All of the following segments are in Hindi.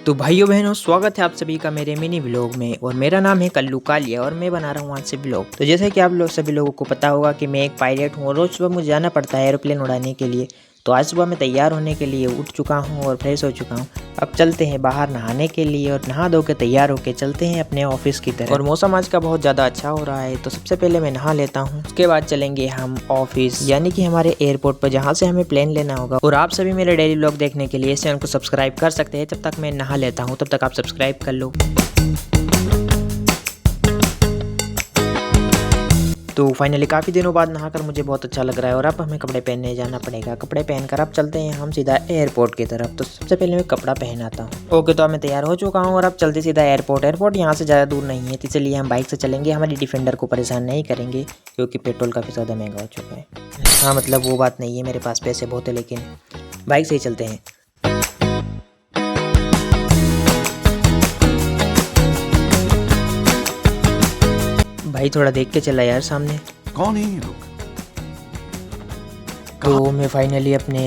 तो भाइयों बहनों, स्वागत है आप सभी का मेरे मिनी व्लॉग में। और मेरा नाम है कल्लू कालिया और मैं बना रहा हूँ आज से व्लॉग। तो जैसे कि आप लोग सभी लोगों को पता होगा कि मैं एक पायलट हूँ और रोज सुबह मुझे जाना पड़ता है एरोप्लेन उड़ाने के लिए। तो आज सुबह मैं तैयार होने के लिए उठ चुका हूँ और फ्रेश हो चुका हूँ। अब चलते हैं बाहर नहाने के लिए और नहा धो के तैयार होके चलते हैं अपने ऑफिस की तरफ। और मौसम आज का बहुत ज़्यादा अच्छा हो रहा है, तो सबसे पहले मैं नहा लेता हूँ। उसके बाद चलेंगे हम ऑफिस यानी कि हमारे एयरपोर्ट पर, जहाँ से हमें प्लेन लेना होगा। और आप सभी मेरे डेली व्लॉग देखने के लिए इस चैनल को सब्सक्राइब कर सकते हैं। जब तक मैं नहा लेता हूँ तब तक आप सब्सक्राइब कर लो। तो फाइनली काफ़ी दिनों बाद नहाकर मुझे बहुत अच्छा लग रहा है और अब हमें कपड़े पहनने जाना पड़ेगा। कपड़े पहनकर अब चलते हैं हम सीधा एयरपोर्ट की तरफ। तो सबसे पहले मैं कपड़ा पहनाता हूँ। ओके, तो अब मैं तैयार हो चुका हूँ और अब चलते सीधा एयरपोर्ट यहाँ से ज़्यादा दूर नहीं है, तो इसलिए हम बाइक से चलेंगे। हमारी डिफेंडर को परेशान नहीं करेंगे क्योंकि पेट्रोल काफ़ी ज़्यादा महंगा हो चुका है। हाँ, मतलब वो बात नहीं है, मेरे पास पैसे बहुत है, लेकिन बाइक से ही चलते हैं। भाई थोड़ा देख के चला यार, सामने कौन है ये लोग? तो मैं फाइनली अपने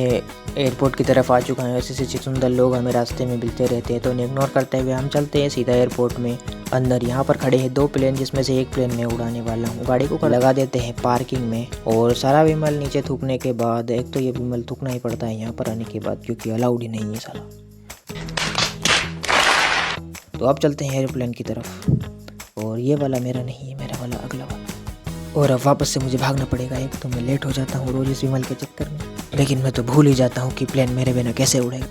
एयरपोर्ट की तरफ आ चुका हूँ। ऐसे ऐसे सुंदर लोग हमें रास्ते में मिलते रहते हैं, तो उन्हें इग्नोर करते हुए हम चलते हैं सीधा एयरपोर्ट में अंदर। यहाँ पर खड़े हैं 2 प्लेन, जिसमें से एक प्लेन में उड़ाने वाला हूँ। गाड़ी को लगा देते हैं पार्किंग में और सारा विमल नीचे थूकने के बाद, एक तो ये विमल थूकना ही पड़ता है यहाँ पर आने के बाद क्योंकि अलाउड ही नहीं है साला। तो अब चलते हैं एयरप्लेन की तरफ। और ये वाला मेरा नहीं है, मेरा वाला अगला वाला। और अब वापस से मुझे भागना पड़ेगा। एक तो मैं लेट हो जाता हूँ रोज इस विमल के चक्कर में, लेकिन मैं तो भूल ही जाता हूँ कि प्लेन मेरे बिना कैसे उड़ेगा।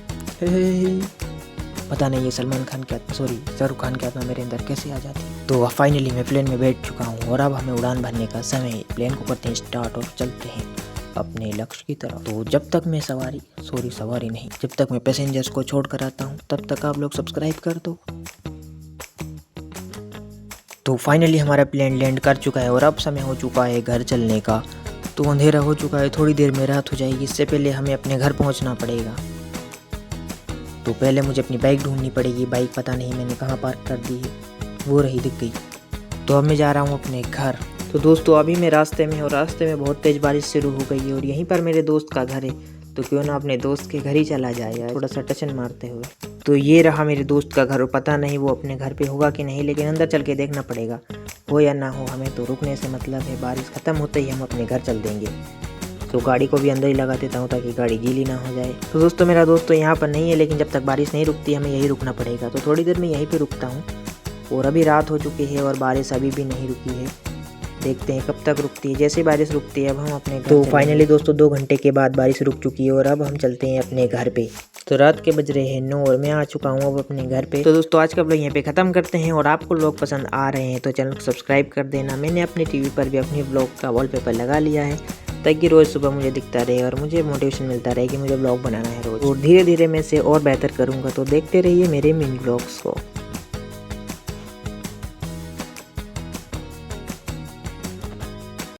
पता नहीं ये सलमान खान क्या, सॉरी शाहरुख खान की आत्मा मेरे अंदर कैसे आ जाती है। तो फाइनली मैं प्लेन में बैठ चुका हूँ और अब हमें उड़ान भरने का समय। प्लेन को करते हैं स्टार्ट और चलते हैं अपने लक्ष्य की तरफ। तो जब तक मैं सवारी नहीं, जब तक मैं पैसेंजर्स को छोड़ कर आता हूँ तब तक आप लोग सब्सक्राइब कर दो। तो फाइनली हमारा प्लेन लैंड कर चुका है और अब समय हो चुका है घर चलने का। तो अंधेरा हो चुका है, थोड़ी देर में रात हो जाएगी। इससे पहले हमें अपने घर पहुंचना पड़ेगा। तो पहले मुझे अपनी बाइक ढूंढनी पड़ेगी। बाइक पता नहीं मैंने कहाँ पार्क कर दी है, वो रही, दिख गई। तो अब मैं जा रहा हूँ अपने घर। तो दोस्तों अभी मैं रास्ते में, और रास्ते में बहुत तेज़ बारिश शुरू हो गई है और यहीं पर मेरे दोस्त का घर है। तो क्यों ना अपने दोस्त के घर ही चला जाए यार, थोड़ा सा टचन मारते हुए। तो ये रहा मेरे दोस्त का घर। पता नहीं वो अपने घर पे होगा कि नहीं, लेकिन अंदर चल के देखना पड़ेगा। हो या ना हो, हमें तो रुकने से मतलब है। बारिश ख़त्म होते ही हम अपने घर चल देंगे। तो गाड़ी को भी अंदर ही लगा देता हूँ ताकि गाड़ी गीली ना हो जाए। तो दोस्तों मेरा दोस्त तो यहाँ पर नहीं है, लेकिन जब तक बारिश नहीं रुकती हमें यहीं रुकना पड़ेगा। तो थोड़ी देर में यहीं पर रुकता हूँ। और अभी रात हो चुकी है और बारिश अभी भी नहीं रुकी है। देखते हैं कब तक रुकती है। जैसे बारिश रुकती है अब हम अपने घर। तो फाइनली दोस्तों 2 घंटे के बाद बारिश रुक चुकी है और अब हम चलते हैं अपने घर पे। तो रात के बज रहे हैं 9 और मैं आ चुका हूँ अब अपने घर पे। तो दोस्तों आज का व्लॉग यहाँ पे ख़त्म करते हैं। और आपको व्लॉग पसंद आ रहे हैं तो चैनल को सब्सक्राइब कर देना। मैंने अपने टीवी पर भी अपनी व्लॉग का वॉलपेपर लगा लिया है ताकि रोज़ सुबह मुझे दिखता रहे और मुझे मोटिवेशन मिलता रहे कि मुझे व्लॉग बनाना है रोज़। और धीरे धीरे मैं इसे और बेहतर करूँगा। तो देखते रहिए मेरे मिनी व्लॉग्स को।